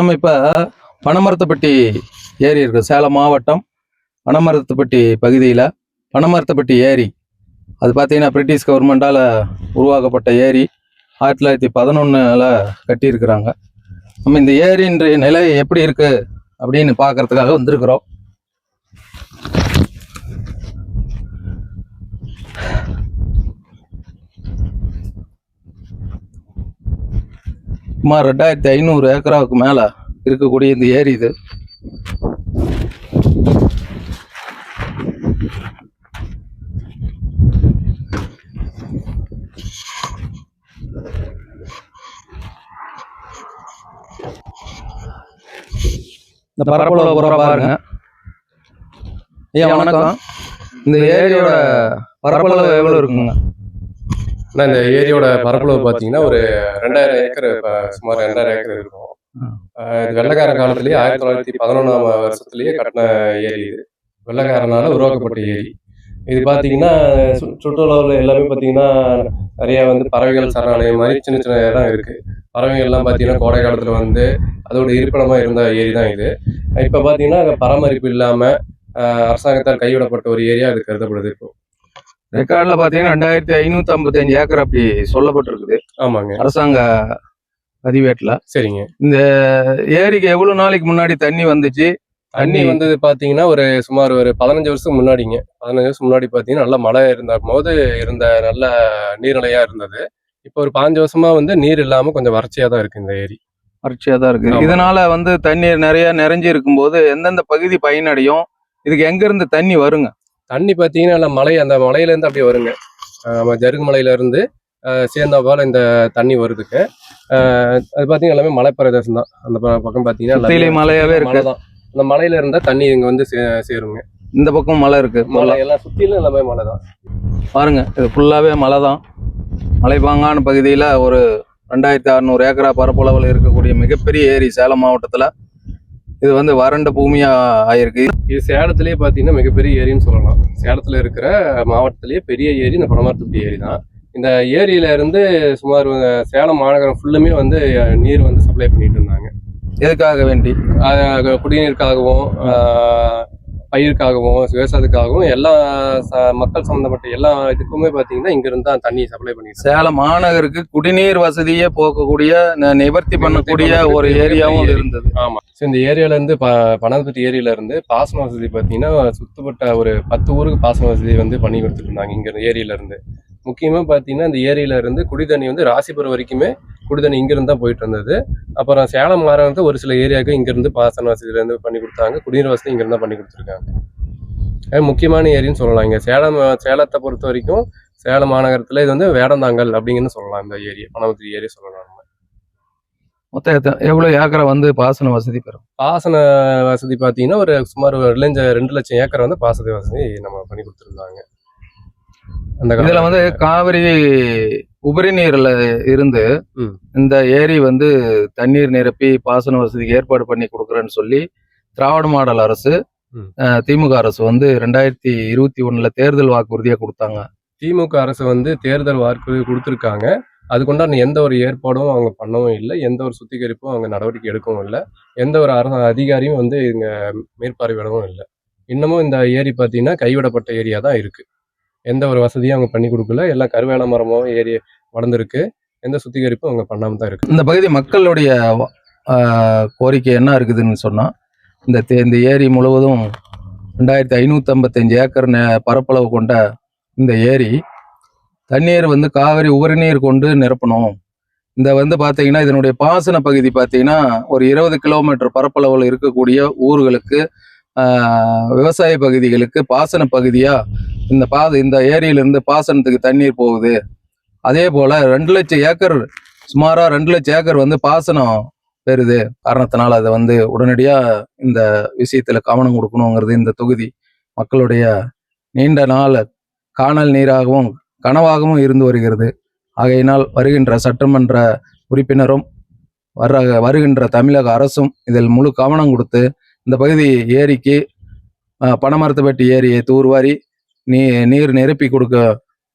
நம்ம இப்போ பனமரத்துப்பட்டி ஏரி இருக்கு. சேலம் மாவட்டம் பனமரத்துப்பட்டி பகுதியில் பனமரத்துப்பட்டி ஏரி அது பார்த்தீங்கன்னா பிரிட்டிஷ் கவர்மெண்டால் உருவாக்கப்பட்ட ஏரி. 1911 கட்டியிருக்கிறாங்க. நம்ம இந்த ஏரியினுடைய நிலை எப்படி இருக்கு அப்படின்னு பார்க்கறதுக்காக வந்திருக்கிறோம். சுமார் 2500 ஏக்கராவுக்கு மேலே இருக்கக்கூடிய இந்த ஏரி இது. இந்த பரப்பளவு பூரா பாருங்க. ஐயா வணக்கம். இந்த ஏரியோட பரப்பளவு எவ்வளோ இருக்குங்க? இந்த ஏரியோட பரப்பளவு பார்த்தீங்கன்னா ஒரு 2000 ஏக்கர், சுமார் 2000 ஏக்கர் இருக்கும். இது வெள்ளக்கார காலத்திலேயே 1911ஆம் வருஷத்துலேயே கட்டின ஏரி இது. வெள்ளக்காரனால உருவாக்கப்பட்ட ஏரி இது. பார்த்தீங்கன்னா சுற்றுலாவில் எல்லாமே பார்த்தீங்கன்னா நிறைய பறவைகள் சரணாலயம் மாதிரி சின்ன சின்ன இடம் இருக்குது. பறவைகள்லாம் பார்த்தீங்கன்னா கோடை காலத்தில் அதோட இருப்பிடமாக இருந்த ஏரி தான் இது. இப்போ பார்த்தீங்கன்னா பராமரிப்பு இல்லாமல் அரசாங்கத்தால் கைவிடப்பட்ட ஒரு ஏரியா அது கருதப்படுது. இப்போ ரெக்கார்டில் பார்த்தீங்கன்னா 2555 ஏக்கர் அப்படி சொல்லப்பட்டிருக்குது. ஆமாங்க, அரசாங்க பதிவேட்டில். சரிங்க. இந்த ஏரிக்கு எவ்வளோ நாளைக்கு முன்னாடி தண்ணி வந்துச்சு? தண்ணி வந்தது பார்த்தீங்கன்னா சுமார் ஒரு 15 வருஷம் முன்னாடிங்க. 15 வருஷம் முன்னாடி பார்த்தீங்கன்னா நல்ல மழை இருந்த போது இருந்த நல்ல நீர்நிலையாக இருந்தது. இப்போ ஒரு 5 வருஷமா நீர் இல்லாமல் கொஞ்சம் வறட்சியாக தான் இருக்குது இந்த ஏரி. வறட்சியாக தான் இருக்குது. இதனால தண்ணீர் நிறைய நிறைஞ்சி இருக்கும்போது எந்தெந்த பகுதி பயனடையும்? இதுக்கு எங்கேருந்து தண்ணி வருங்க? தண்ணி பார்த்தீங்கன்னா மலை, அந்த மலையிலேருந்து அப்படியே வருங்க. நம்ம ஜருகு மலையிலேருந்து சேர்ந்த போல இந்த தண்ணி வருதுக்கு. அது பார்த்தீங்கன்னா எல்லாமே மலை பிரதேசம் தான். அந்த பக்கம் பார்த்தீங்கன்னா மலையாவே இருக்கு. தான் அந்த மலையில இருந்தா தண்ணி இங்கே சேருங்க. இந்த பக்கம் மலை இருக்கு. மலை எல்லாம் சுற்றிலும் எல்லாமே மலை தான் பாருங்க. இது ஃபுல்லாகவே மலை தான். மலைப்பாங்கான பகுதியில் ஒரு 2600 ஏக்கரா பரப்பளவில் இருக்கக்கூடிய மிகப்பெரிய ஏரி சேலம் மாவட்டத்தில். இது வறண்ட பூமியா ஆயிருக்கு. இது சேலத்திலேயே பார்த்தீங்கன்னா மிகப்பெரிய ஏரின்னு சொல்லலாம். சேலத்தில் இருக்கிற மாவட்டத்திலேயே பெரிய ஏரி இந்த பனமரத்துப்பட்டி ஏரி தான். இந்த ஏரியில இருந்து சுமார் சேலம் மாநகரம் ஃபுல்லுமே நீர் சப்ளை பண்ணிட்டு இருந்தாங்க. எதுக்காக வேண்டி? குடிநீருக்காகவும், பயிருக்காகவும், விவசாயத்துக்காகவும், எல்லா மக்கள் சம்பந்தப்பட்ட எல்லா இதுக்குமே பார்த்தீங்கன்னா இங்கிருந்து தான் தண்ணி சப்ளை பண்ணி. சேலம் மாநகருக்கு குடிநீர் வசதியை போக்கக்கூடிய, நிவர்த்தி பண்ணக்கூடிய ஒரு ஏரியாவும் இருந்தது. ஆமா. ஸோ இந்த ஏரியாலேருந்து பனமரத்துப்பட்டி ஏரியிலேருந்து பாசன வசதி பார்த்தீங்கன்னா சுத்தப்பட்ட ஒரு 10 ஊருக்கு பாசன வசதி பண்ணி கொடுத்துட்டு இருந்தாங்க இங்கே ஏரியிலேருந்து. முக்கியமாக பார்த்தீங்கன்னா இந்த ஏரியிலேருந்து குடிதண்ணி ராசிபுரம் வரைக்குமே குடிதண்ணி இங்கிருந்து தான் போயிட்டு இருந்தது. அப்புறம் சேலம் மாநகரத்து ஒரு சில ஏரியாவுக்கு இங்கிருந்து பாசன வசதியிலேருந்து பண்ணி கொடுத்தாங்க. குடிநீர் வசதி இங்கிருந்து தான் பண்ணி கொடுத்துருக்காங்க. முக்கியமான ஏரின்னு சொல்லலாம். இங்கே சேலத்தை பொறுத்த வரைக்கும் சேலம் மாநகரத்தில் இது வேடந்தாங்கல் அப்படிங்கன்னு சொல்லலாம். இந்த ஏரியா பனமரத்துப்பட்டி ஏரியா சொல்லலாம். மொத்தம் எவ்வளோ ஏக்கரை பாசன வசதி பெறும்? பாசன வசதி பார்த்தீங்கன்னா ஒரு சுமார் 2 லட்சம் ஏக்கர் பாசன வசதி நம்ம பண்ணி கொடுத்துருந்தாங்க. இதுல காவிரி உபரி நீர்ல இருந்து இந்த ஏரி தண்ணீர் நிரப்பி பாசன வசதிக்கு ஏற்பாடு பண்ணி கொடுக்குறேன்னு சொல்லி திராவிட மாடல் அரசு, திமுக அரசு 2021 தேர்தல் வாக்குறுதியா கொடுத்தாங்க. திமுக அரசு தேர்தல் வாக்குறுதி கொடுத்துருக்காங்க. அதுக்குண்டான எந்த ஒரு ஏற்பாடும் அவங்க பண்ணவும் இல்லை. எந்த ஒரு சுத்திகரிப்பும் அவங்க நடவடிக்கை எடுக்கவும் இல்லை. எந்த ஒரு அரசு அதிகாரியும் இங்க மேற்பார்வையிடவும் இல்லை. இன்னமும் இந்த ஏரி பார்த்தீங்கன்னா கைவிடப்பட்ட ஏரியா தான் இருக்கு. எந்த ஒரு வசதியும் அவங்க பண்ணி கொடுக்கல. எல்லாம் கருவேல மரமோ ஏரி வளர்ந்துருக்கு. எந்த சுத்திகரிப்பும் அவங்க பண்ணாம தான் இருக்கு. இந்த பகுதி மக்களுடைய கோரிக்கை என்ன இருக்குதுன்னு சொன்னா, இந்த ஏரி முழுவதும் 2555 ஏக்கர் பரப்பளவு கொண்ட இந்த ஏரி தண்ணீர் காவிரி உபரி நீர் கொண்டு நிரப்பணும். இந்த பார்த்தீங்கன்னா இதனுடைய பாசன பகுதி பார்த்தீங்கன்னா ஒரு 20 கிலோமீட்டர் பரப்பளவில் இருக்கக்கூடிய ஊர்களுக்கு, விவசாய பகுதிகளுக்கு பாசன பகுதியா இந்த ஏரியிலிருந்து பாசனத்துக்கு தண்ணீர் போகுது. அதே போல 2 லட்சம் ஏக்கர், சுமாரா 2 லட்சம் ஏக்கர் பாசனம் பெறுது. காரணத்தினால அதை உடனடியா இந்த விஷயத்துல கவனம் கொடுக்கணுங்கிறது இந்த தொகுதி மக்களுடைய நீண்ட நாள் காணல் நீராகவும் கனவாகவும் இருந்து வருகிறது. ஆகையினால் வருகின்ற சட்டமன்ற உறுப்பினரும் வருகின்ற தமிழக அரசும் இதில் முழு கவனம் கொடுத்து இந்த பகுதி ஏரிக்கு, பனமரத்துப்பட்டி ஏரியை தூர்வாரி நீர் நிரப்பி கொடுக்க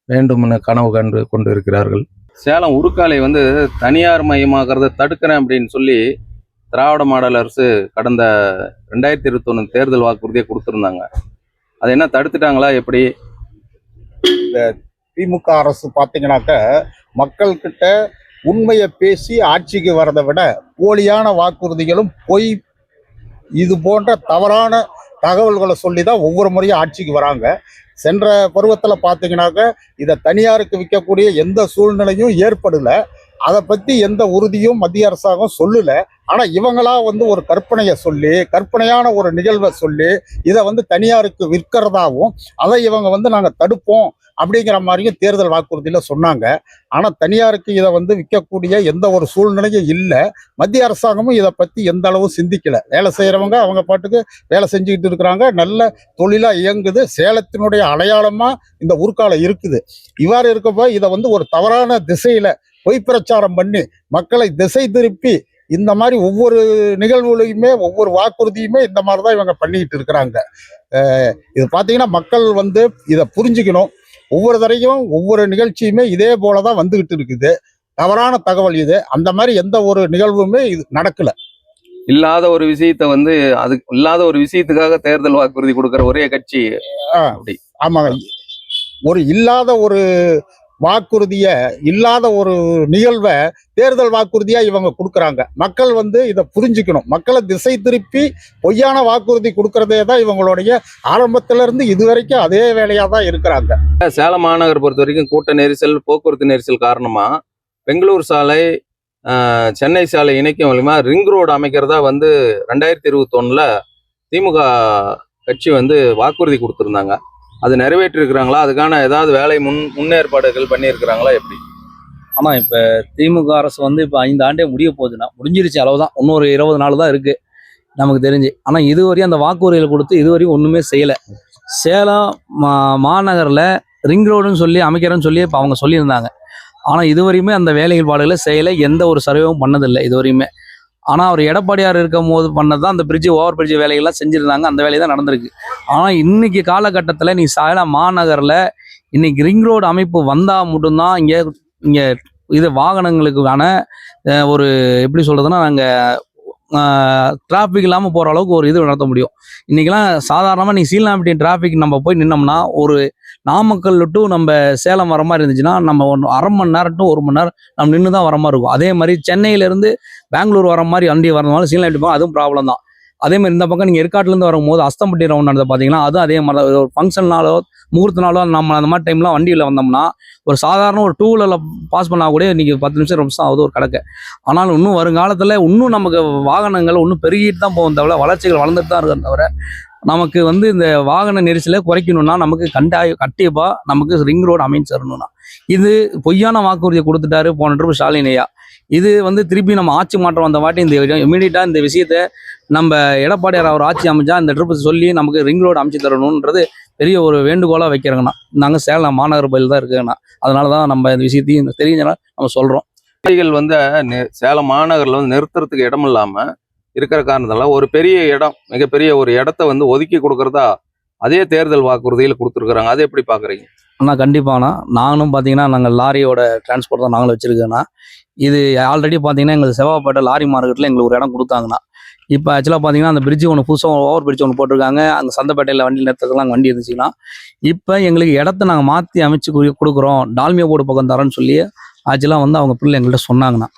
வேண்டும்னு கனவு கொண்டு இருக்கிறார்கள். சேலம் உருக்காலை தனியார் மயமாகிறத தடுக்கிறேன் அப்படின்னு சொல்லி திராவிட மாடல் அரசு கடந்த 2021 தேர்தல் வாக்குறுதியை கொடுத்துருந்தாங்க. அதை என்ன தடுத்துட்டாங்களா எப்படி? திமுக அரசு பார்த்தீங்கன்னாக்க மக்கள்கிட்ட உண்மையை பேசி ஆட்சிக்கு வரதை விட போலியான வாக்குறுதிகளும் பொய் இது போன்ற தவறான தகவல்களை சொல்லி தான் ஒவ்வொரு முறையும் ஆட்சிக்கு வராங்க. சென்ற பருவத்தில் பார்த்தீங்கன்னாக்க இதை தனியாருக்கு விற்கக்கூடிய எந்த சூழ்நிலையும் ஏற்படலை. அதை பற்றி எந்த உறுதியும் மத்திய அரசாங்கம் சொல்லலை. ஆனால் இவங்களா ஒரு கற்பனையை சொல்லி, கற்பனையான ஒரு நிகழ்வை சொல்லி இதை தனியாருக்கு விற்கிறதாவும் அதை இவங்க நாங்கள் தடுப்போம் அப்படிங்கிற மாதிரியும் தேர்தல் வாக்குறுதியில் சொன்னாங்க. ஆனால் தனியாருக்கு இதை விற்கக்கூடிய எந்த ஒரு சூழ்நிலையும் இல்லை. மத்திய அரசாங்கமும் இதை பற்றி எந்த அளவும் சிந்திக்கலை. வேலை செய்கிறவங்க அவங்க பாட்டுக்கு வேலை செஞ்சுக்கிட்டு இருக்கிறாங்க. நல்ல தொழிலாக இயங்குது. சேலத்தினுடைய அடையாளமாக இந்த ஊர்க்கால இருக்குது. இவ்வாறு இருக்கப்போ இதை ஒரு தவறான திசையில் பொய் பிரச்சாரம் பண்ணி மக்களை திசை திருப்பி இந்த மாதிரி ஒவ்வொரு நிகழ்வுலையுமே ஒவ்வொரு வாக்குறுதியுமே இந்த மாதிரி தான் இவங்க பண்ணிக்கிட்டு இருக்கிறாங்க. இது பார்த்தீங்கன்னா மக்கள் இதை புரிஞ்சுக்கணும். ஒவ்வொரு தடையும் ஒவ்வொரு நிகழ்ச்சியுமே இதே போல தான் வந்துகிட்டு இருக்குது. தவறான தகவல் இது. அந்த மாதிரி எந்த ஒரு நிகழ்வுமே இது நடக்கல. இல்லாத ஒரு விஷயத்தை அது இல்லாத ஒரு விஷயத்துக்காக தேர்தல் வாக்குறுதி கொடுக்குற ஒரே கட்சி அப்படி. ஆமாங்க. இல்லாத ஒரு வாக்குறுதிய, இல்லாத ஒரு நிகழ்வை தேர்தல் வாக்குறுதியா இவங்க கொடுக்குறாங்க. மக்கள் இதை புரிஞ்சுக்கணும். மக்களை திசை திருப்பி பொய்யான வாக்குறுதி கொடுக்கறதே தான் இவங்களுடைய ஆரம்பத்துல இருந்து இதுவரைக்கும் அதே வேலையா தான் இருக்கிறாங்க. சேலம் மாநகர் பொறுத்த வரைக்கும் கூட்ட நெரிசல், போக்குவரத்து நெரிசல் காரணமா பெங்களூர் சாலை சென்னை சாலை இணைக்கும் மூலமா ரிங் ரோடு அமைக்கிறதா 2021 திமுக கட்சி வாக்குறுதி கொடுத்துருந்தாங்க. அது நிறைவேற்றிருக்கிறாங்களா? அதுக்கான ஏதாவது வேலை முன்னேற்பாடுகள் பண்ணியிருக்கிறாங்களா எப்படி? ஆனால் இப்போ திமுக அரசு இப்போ 5 ஆண்டே முடிய போகுதுன்னா முடிஞ்சிருச்சு, அளவுதான். இன்னொரு 20 நாள் தான் இருக்குது நமக்கு தெரிஞ்சு. ஆனால் இதுவரையும் அந்த வாக்குறுதிகள் கொடுத்து இதுவரையும் ஒன்றுமே செய்யலை. சேலம் மாநகரில் ரிங் ரோடுன்னு சொல்லி அமைக்கிறேன்னு சொல்லி இப்போ அவங்க சொல்லியிருந்தாங்க. ஆனால் இதுவரையுமே அந்த வேலைகள் பாடுகளை செய்யலை. எந்த ஒரு சர்வேவும் பண்ணதில்லை இதுவரையுமே. ஆனால் அவர் எடப்பாடியார் இருக்கும் போது பண்ணது தான் அந்த ஓவர் பிரிட்ஜ் வேலைகள்லாம் செஞ்சுருந்தாங்க. அந்த வேலை தான் நடந்திருக்கு. ஆனால் இன்னைக்கு காலகட்டத்தில் நீ சேலம் மாநகரில் இன்னைக்கு ரிங் ரோடு அமைப்பு வந்தால் மட்டும்தான் இங்கே இது வாகனங்களுக்கான ஒரு எப்படி சொல்கிறதுனா நாங்கள் டிராஃபிக் இல்லாமல் போகிற அளவுக்கு ஒரு இது நடத்த முடியும். இன்றைக்கெல்லாம் சாதாரணமாக நீ சீலநாம்பட்டி டிராஃபிக் நம்ம போய் நின்னோம்னா ஒரு நாமக்கல் டு நம்ம சேலம் வர மாதிரி இருந்துச்சுன்னா நம்ம அரை மணி நேரம் டு 1 மணி நேரம் நம்ம நின்று தான் வர மாதிரி இருக்கும். அதே மாதிரி சென்னையிலேருந்து பெங்களூர் வர மாதிரி வண்டி வரதுனால சீலநாம்பட்டி போக அதுவும் ப்ராப்ளம் தான். அதே மாதிரி இந்த பக்கம் நீங்கள் ஏற்காட்டிலேருந்து வரும்போது அஸ்தம்பட்டி ரவுண்ட் நடந்தது பார்த்தீங்கன்னா அதுவும் அதே மாதிரி தான். ஒரு ஃபங்க்ஷன்னாலோ முகூர்த்தனாலோ நம்ம அந்த மாதிரி டைம்லாம் வண்டியில் வந்தோம்னா ஒரு சாதாரண ஒரு 2 வீலரில் பாஸ் பண்ணால் கூட இன்றைக்கி 10 நிமிஷம் நிமிஷம் ஆகுது ஒரு கடக்க. ஆனாலும் இன்னும் வருங்காலத்தில் இன்னும் நமக்கு வாகனங்கள் இன்னும் பெருகிட்டு தான் போகும் தவிர வளர்ச்சிகள் வளர்ந்துட்டு தான் இருக்கிற தவிர நமக்கு இந்த வாகன நெரிசலை குறைக்கணும்னா நமக்கு கண்டிப்பாக நமக்கு ரிங் ரோடு அமைச்சிடணும்னா இது பொய்யான வாக்குறுதியை கொடுத்துட்டாரு போன ட்ரிப் ஸ்டாலின் ஐயா. இது திருப்பி நம்ம ஆட்சி மாற்றம் வந்த வாட்டி இந்த இமீடியட்டாக இந்த விஷயத்தை நம்ம எடப்பாடியார் அவர் ஆட்சி அமைச்சா இந்த ட்ரிப் சொல்லி நமக்கு ரிங் ரோடு அமைச்சு தரணுன்றது பெரிய ஒரு வேண்டுகோளாக வைக்கிறேங்கண்ணா. நாங்கள் சேலம் மாநகர பகுதியில் தான் இருக்குங்கண்ணா. அதனால தான் நம்ம இந்த விஷயத்தையும் தெரிஞ்சனால நம்ம சொல்கிறோம். சேலம் மாநகரில் நிறுத்துறதுக்கு இடம் இல்லாமல் இருக்கிற காரணத்தால ஒரு பெரிய இடம், மிகப்பெரிய ஒரு இடத்த ஒதுக்கி கொடுக்கறதா அதே தேர்தல் வாக்குறுதியில் கொடுத்துருக்குறாங்க. அதை எப்படி பார்க்குறீங்க? அண்ணா கண்டிப்பாண்ணா. நானும் பார்த்தீங்கன்னா நாங்கள் லாரியோட டிரான்ஸ்போர்ட் தான் நாங்களும் வச்சுருக்கோண்ணா. இது ஆல்ரெடி பார்த்தீங்கன்னா எங்களுக்கு செவ்வாப்பேட்டை லாரி மார்க்கெட்டில் எங்களுக்கு ஒரு இடம் கொடுத்தாங்கண்ணா. இப்போ ஆக்சுவலாக பார்த்தீங்கன்னா அந்த பிரிட்ஜ் ஒன்று புதுசாக ஓவர் பிரிட்ஜ் ஒன்று போட்டிருக்காங்க. அங்கே சந்தைப்பேட்டையில் வண்டி நிறுத்துறதுலாம் அங்கே வண்டி இருந்துச்சுன்னா இப்போ எங்களுக்கு இடத்த நாங்கள் மாற்றி அமைச்சு கொடுக்குறோம், டால்மியா போர்டு பக்கம் தரோன்னு சொல்லி ஆக்சுவலாக அவங்க பிள்ளை எங்கள்கிட்ட சொன்னாங்கண்ணா.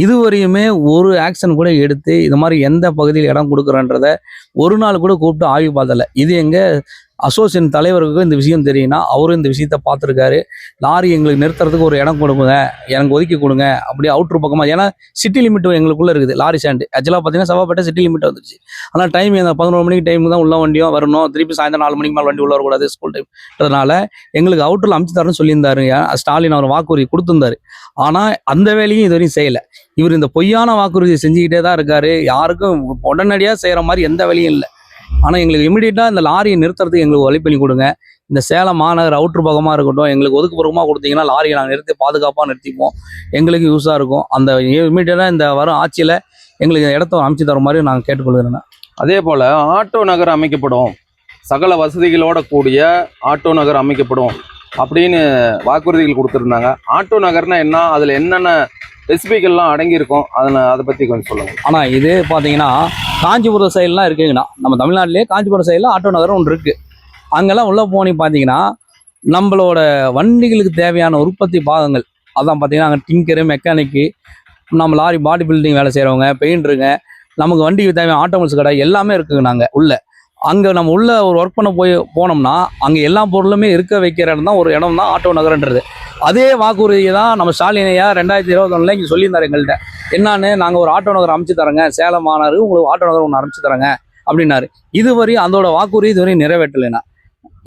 இதுவரையுமே ஒரு ஆக்ஷன் கூட எடுத்து இது மாதிரி எந்த பகுதியில் இடம் கொடுக்குறன்றத ஒரு நாள் கூட கூப்பிட்டு ஆய்வு பார்த்தல. இது எங்கள் அசோசியேஷன் தலைவருக்கு இந்த விஷயம் தெரியும்னா அவரும் இந்த விஷயத்த பார்த்துருக்காரு. லாரி எங்களுக்கு நிறுத்துறதுக்கு ஒரு இடம் கொடுங்க, எனக்கு ஒதுக்கி கொடுங்க, அப்படியே அவுட்ரு பக்கமாக. ஏன்னா சிட்டி லிமிட்டும் எங்களுக்குள்ளே இருக்குது லாரி ஸ்டாண்டு. ஆக்சுவலாக பார்த்தீங்கன்னா செவ்வாப்பேட்டை சிட்டி லிமிட் வந்துருச்சு. ஆனால் டைம் 11 மணிக்கு டைமுக்கு தான் உள்ள வண்டியும் வரணும். திருப்பி சாயந்தரம் 4 மணிக்கு மேலே வண்டி உள்ள வரக்கூடாது ஸ்கூல் டைம்ன்றதுனால எங்களுக்கு அவுட்டரில் அமைச்சு தரேன்னு சொல்லியிருந்தாருங்க ஸ்டாலின். அவர் வாக்குறுதி கொடுத்துருந்தாரு. ஆனால் அந்த வேலையும் இது வரையும் செய்யலை. இவர் இந்த பொய்யான வாக்குறுதியை செஞ்சுக்கிட்டே தான் இருக்காரு. யாருக்கும் உடனடியாக செய்கிற மாதிரி எந்த வேலையும் இல்லை. ஆனால் எங்களுக்கு இமீடியட்டாக இந்த லாரியை நிறுத்துறதுக்கு எங்களுக்கு வழி பண்ணி கொடுங்க. இந்த சேலம் மாநகர் அவுட்ரு பக்கமாக இருக்கட்டும், எங்களுக்கு ஒதுக்குப்புறமாக கொடுத்தீங்கன்னா லாரியை நாங்கள் நிறுத்தி பாதுகாப்பாக நிறுத்திப்போம், எங்களுக்கு யூஸாக இருக்கும். அந்த இமீடியட்டாக இந்த வரும் ஆட்சியில் எங்களுக்கு இடத்த அமைச்சு தர மாதிரி நாங்கள் கேட்டுக்கொள்கிறேன். அதே போல் ஆட்டோ நகர் அமைக்கப்படும், சகல வசதிகளோட கூடிய ஆட்டோ நகர் அமைக்கப்படும் அப்படின்னு வாக்குறுதிகள் கொடுத்துருந்தாங்க. ஆட்டோ நகர்னா என்ன, அதில் என்னென்ன ஸ்பெசிஃபிக்கெல்லாம் அடங்கியிருக்கும். அதை பற்றி கொஞ்சம் சொல்லுங்கள். ஆனால் இது பார்த்தீங்கன்னா காஞ்சிபுரம் சைட்லாம் இருக்குங்கண்ணா. நம்ம தமிழ்நாட்டிலே காஞ்சிபுரம் சைடில் ஆட்டோ நகரம் ஒன்று இருக்குது. அங்கெல்லாம் உள்ளே போனி பார்த்தீங்கன்னா நம்மளோட வண்டிகளுக்கு தேவையான உற்பத்தி பாகங்கள் அதான் பார்த்தீங்கன்னா அங்கே டிங்கரு, மெக்கானிக்கு, நம்ம லாரி பாடி பில்டிங் வேலை செய்கிறவங்க, பெயிண்டருங்க, நமக்கு வண்டிக்கு தேவையான ஆட்டோமொபைல்ஸ் கடை எல்லாமே இருக்குங்க. நாங்கள் உள்ள அங்கே நம்ம உள்ள ஒரு ஒர்க் பண்ண போனோம்னா அங்கே எல்லா பொருளுமே இருக்க வைக்கிற இடம் தான் ஒரு இடம் தான் ஆட்டோ நகரன்றது. அதே வாக்குறுதியை தான் நம்ம ஸ்டாலினையா 2021 இங்கே சொல்லியிருந்தார் எங்கள்கிட்ட. என்னான்னு, நாங்கள் ஒரு ஆட்டோ நகரம் அமைச்சு தரேங்க, சேலம் மாநகர் உங்களுக்கு ஆட்டோ நகரம் ஒன்று அமைச்சு தரேங்க அப்படின்னாரு. இதுவரையும் அதோட வாக்குறுதி இதுவரையும் நிறைவேற்றலைண்ணா.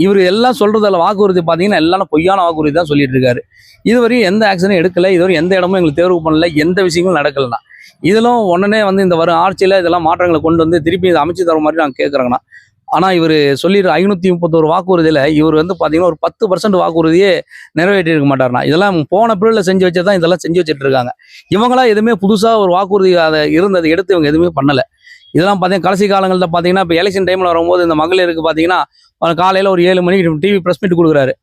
இவர் எல்லாம் சொல்றதில்ல வாக்குறுதி பார்த்தீங்கன்னா எல்லாம் பொய்யான வாக்குறுதி தான் சொல்லிட்டு இருக்காரு. இதுவரையும் எந்த ஆக்ஷனும் எடுக்கல. இதுவரை எந்த இடமும் எங்களுக்கு தேர்வு பண்ணல, எந்த விஷயங்களும் நடக்கலண்ணா. இதெல்லாம் உடனே இந்த வரும் ஆட்சியில் இதெல்லாம் மாற்றங்களை கொண்டு வந்து திருப்பி இதை அமைச்சு தர மாதிரி நாங்கள் கேட்குறோங்கண்ணா. ஆனால் இவர் சொல்லிடுற 531 வாக்குறுதியில் இவர் பார்த்தீங்கன்னா ஒரு 10% வாக்குறுதியே நிறைவேற்றி இருக்க மாட்டார்னா. இதெல்லாம் போன பிரிவில் செஞ்சு வச்சதான் இதெல்லாம் செஞ்சு வச்சுட்டு இருக்காங்க. இவங்களாம் எதுவுமே புதுசாக ஒரு வாக்குறுதி அதை இருந்ததை எடுத்து இவங்க எதுவுமே பண்ணலை. இதெல்லாம் பார்த்தீங்கன்னா கடைசி காலங்களில் பார்த்தீங்கன்னா இப்போ எலெக்ஷன் டைமில் வரும்போது இந்த மகளிருக்கு பார்த்தீங்கன்னா காலையில் ஒரு 7 மணிக்கு டிவி ப்ரெஸ் மீட் கொடுக்குறாரு.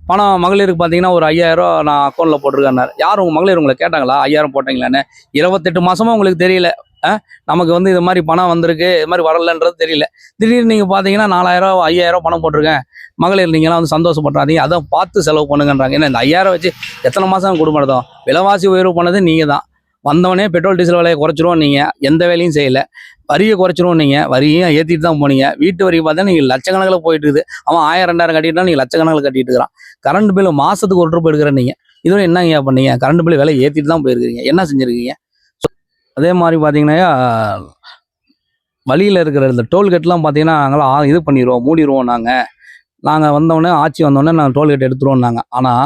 பணம் மகளிருக்கு பார்த்தீங்கன்னா ஒரு 5000 நான் அக்கௌண்ட்டில் போட்டிருக்காரு. யார் உங்கள் மகளிர் உங்களை கேட்டாங்களா 5000 போட்டீங்களான்னு? 28 மாதமாக உங்களுக்கு தெரியல. நமக்கு இது மாதிரி பணம் வந்திருக்கு, இது மாதிரி வரலன்றது தெரியல. திடீர்னு நீங்கள் பார்த்தீங்கன்னா 4000 5000 பணம் போட்டிருக்கேன், மகளிர் நீங்களாம் சந்தோஷப்படுறாதீங்க, அதை பார்த்து செலவு பண்ணுங்கன்றாங்க. ஏன்னா இந்த 5000 வச்சு எத்தனை மாதம் குடும்பம்? விலைவாசி உயர்வு பண்ணது நீங்கள் தான். வந்தவனே பெட்ரோல் டீசல் விலையை குறைச்சிருவோம், நீங்கள் எந்த வேலையும் செய்யலை. வரியை குறைச்சிருவோம், நீங்கள் வரியும் ஏற்றிட்டு தான் போனீங்க. வீட்டு வரி பார்த்தா நீங்கள் லட்சக்கணக்கில் போயிட்டு இருக்குது. அவன் 1000 2000 கட்டிட்டா நீங்கள் லட்சக்கணக்கில் கட்டிட்டு இருக்கிறான். கரண்ட் பில் மாதத்துக்கு 1 ரூபாய் எடுக்கிற நீங்கள் இதோட என்னங்க பண்ணீங்க? கரண்ட் பில் விலை ஏற்றிட்டு தான் போயிருக்கிறீங்க, என்ன செஞ்சுருக்கீங்க? அதே மாதிரி பார்த்தீங்கன்னா வழியில் இருக்கிற இந்த டோல்கேட்லாம் பார்த்தீங்கன்னா நாங்களாம் இது பண்ணிடுவோம், மூடிடுவோம். நாங்கள் வந்தோடனே ஆட்சி வந்தோடனே நாங்கள் டோல்கேட் எடுத்துருவோம்னாங்க. ஆனால்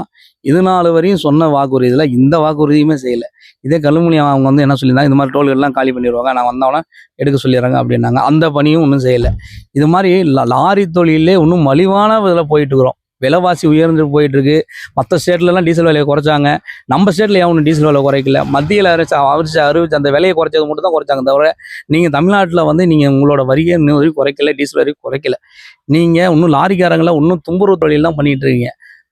இது நாள் வரையும் சொன்ன வாக்குறுதியில் இந்த வாக்குறுதியுமே செய்யலை. இதே கல்லுமணி அவங்க என்ன சொல்லியிருந்தாங்க, இந்த மாதிரி டோல்கேட்லாம் காலி பண்ணிடுவாங்க, நான் வந்தோடனே எடுக்க சொல்லிடுறாங்க அப்படின்னாங்க. அந்த பணியும் ஒன்றும் செய்யலை. இது மாதிரி லாரி தொழிலே இன்னும் மலிவான இதில் போயிட்டு இருக்கிறோம். விலைவாசி உயர்ந்து போயிட்டு இருக்கு. மற்ற ஸ்டேட்லலாம் டீசல் விலையை குறைச்சாங்க, நம்ம ஸ்டேட்டில் ஏன் டீசல் விலை குறைக்கல? மத்தியில் அறிவிச்சு அந்த விலையை குறைச்சது மட்டும் தான் குறைச்சாங்க தவிர நீங்கள் தமிழ்நாட்டில் நீங்கள் உங்களோட வரியை இன்னும் வரைக்கும் குறைக்கல, டீசல் வரைக்கும் குறைக்கல. நீங்கள் இன்னும் லாரிக்காரங்களை இன்னும் தும்புறவு தொழில் தான் பண்ணிட்டு இருக்கீங்க.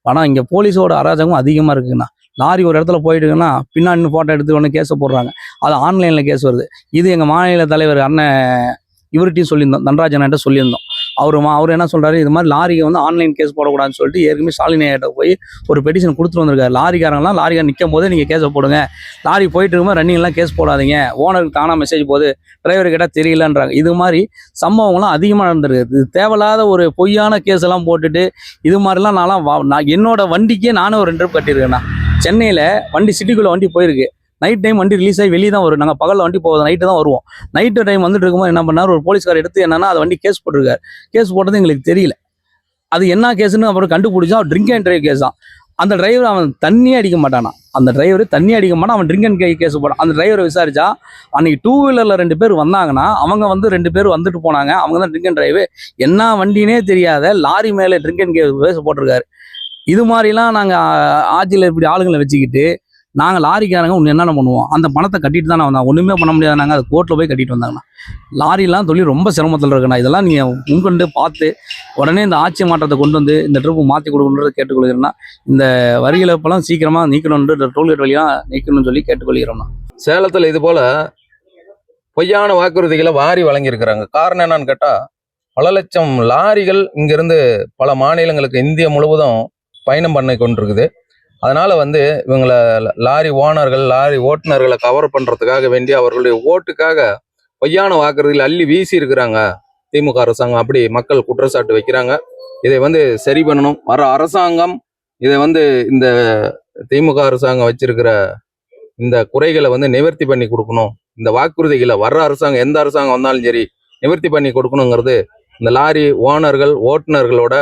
ஆனால் இங்கே போலீஸோட அராஜகம் அதிகமாக இருக்குங்கண்ணா. லாரி ஒரு இடத்துல போயிட்டுங்கன்னா பின்னாடி ஃபோட்டோ எடுத்து ஒன்று கேஸை போடுறாங்க, அது ஆன்லைனில் கேஸ் வருது. இது எங்கள் மாநில தலைவர் அண்ணன் இவர்கிட்டையும் சொல்லியிருந்தோம், தன்ராஜன்கிட்ட சொல்லியிருந்தோம். அவர் என்ன சொல்கிறாரு, இது மாதிரி லாரிக்கு ஆன்லைன் கேஸ் போடக்கூடாதுன்னு சொல்லிட்டு ஏற்கனவே ஸ்டாலின் ஐயாட்ட போய் ஒரு பெட்டிஷன் கொடுத்துட்டு வந்திருக்காரு. லாரிக்காரன் நிற்கும் போதே நீங்கள் கேஸை போடுங்க, லாரி போயிட்டு இருக்கும்போது ரன்னிங்லாம் கேஸ் போடாதீங்க, ஓனருக்கு தானாக மெசேஜ் போகுது, டிரைவர் கேட்டால் தெரியலன்றாங்க. இது மாதிரி சம்பவங்கள்லாம் அதிகமாக நடந்திருக்கு. இது தேவையில்லாத ஒரு பொய்யான கேஸ் எல்லாம் போட்டுட்டு இது மாதிரிலாம் நான் என்னோட வண்டிக்கே நானே ஒரு 2 ட்ரிப் கட்டியிருக்கேண்ணா. சென்னையில் வண்டி சிட்டிக்குள்ளே வண்டி போயிருக்கு, நைட் டைம் வண்டி ரிலீஸ் ஆகி வெளியே தான் வரும். நாங்கள் பகலில் வண்டி போகுது, நைட்டு தான் வருவோம். நைட்டு டைம் வந்துட்டு இருக்கும்போது என்ன பண்ணார், ஒரு போலீஸ்கார் எடுத்து என்னன்னா அது வண்டி கேஸ் போட்டிருக்காரு. கேஸ் போட்டது எங்களுக்கு தெரியல, அது என்ன கேஸுன்னு அப்புறம் கண்டுபிடிச்சா அவர் ட்ரிங்க் அண்ட் டிரைவ் கேஸ் தான். அந்த டிரைவர் அவன் தண்ணியே அடிக்க மாட்டானா, அந்த டிரைவர் தண்ணி அடிக்க மாட்டான், அவன் ட்ரிங்க் அண்ட் கேஸ் போட்டான். அந்த டிரைவரை விசாரிச்சா அன்னைக்கு 2 வீலரில் 2 பேர் வந்தாங்கன்னா அவங்க 2 பேர் வந்துட்டு போனாங்க, அவங்க தான் ட்ரிங்க் அண்ட் டிரைவ். என்ன வண்டினே தெரியாத லாரி மேலே ட்ரிங்க் அண்ட் கேஸ் போட்டிருக்காரு. இது மாதிரிலாம் நாங்கள் ஆட்சியில் இப்படி ஆளுங்களை வச்சுக்கிட்டு நாங்கள் லாரிக்காரங்க ஒன்று என்னென்ன பண்ணுவோம், அந்த பணத்தை கட்டிட்டு தானே வந்தாங்க, ஒன்றுமே பண்ண முடியாது. நாங்கள் அதை கோர்ட்டில் போய் கட்டிட்டு வந்தாங்கண்ணா. லாரிலாம் தொழில் ரொம்ப சிரமத்தில் இருக்குண்ணா. இதெல்லாம் நீங்கள் முன்கொண்டு பார்த்து உடனே இந்த ஆட்சி மாற்றத்தை கொண்டு வந்து இந்த ட்ரிப்பு மாற்றி கொடுக்கணுன்றது கேட்டுக்கொள்கிறேன்னா, இந்த வரி இழப்பெல்லாம் சீக்கிரமாக நீக்கணுன்ற டோல்கேட் வழியாக நீக்கணும்னு சொல்லி கேட்டுக்கொள்கிறோம்ண்ணா. சேலத்தில் இது போல் பொய்யான வாக்குறுதிகளை வாரி வழங்கியிருக்கிறாங்க. காரணம் என்னன்னு கேட்டால், பல லட்சம் லாரிகள் இங்கிருந்து பல மாநிலங்களுக்கு இந்தியா முழுவதும் பயணம் பண்ணி கொண்டிருக்குது. அதனால இவங்களை லாரி ஓனர்கள், லாரி ஓட்டுநர்களை கவர் பண்றதுக்காக வேண்டி அவர்களுடைய ஓட்டுக்காக பொய்யான வாக்குறுதியில் அள்ளி வீசி இருக்கிறாங்க திமுக அரசாங்கம். அப்படி மக்கள் குற்றச்சாட்டு வைக்கிறாங்க. இதை சரி பண்ணணும். வர அரசாங்கம் இதை இந்த திமுக அரசாங்கம் வச்சிருக்கிற இந்த குறைகளை நிவர்த்தி பண்ணி கொடுக்கணும். இந்த வாக்குறுதிகளை வர்ற அரசாங்கம் எந்த அரசாங்கம் வந்தாலும் சரி நிவர்த்தி பண்ணி கொடுக்கணுங்கிறது இந்த லாரி ஓனர்கள், ஓட்டுநர்களோட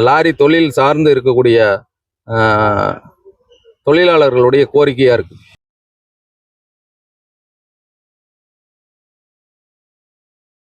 லாரி தொழில் சார்ந்து இருக்கக்கூடிய தொழிலாளர்களுடைய கோரிக்கையா இருக்கு.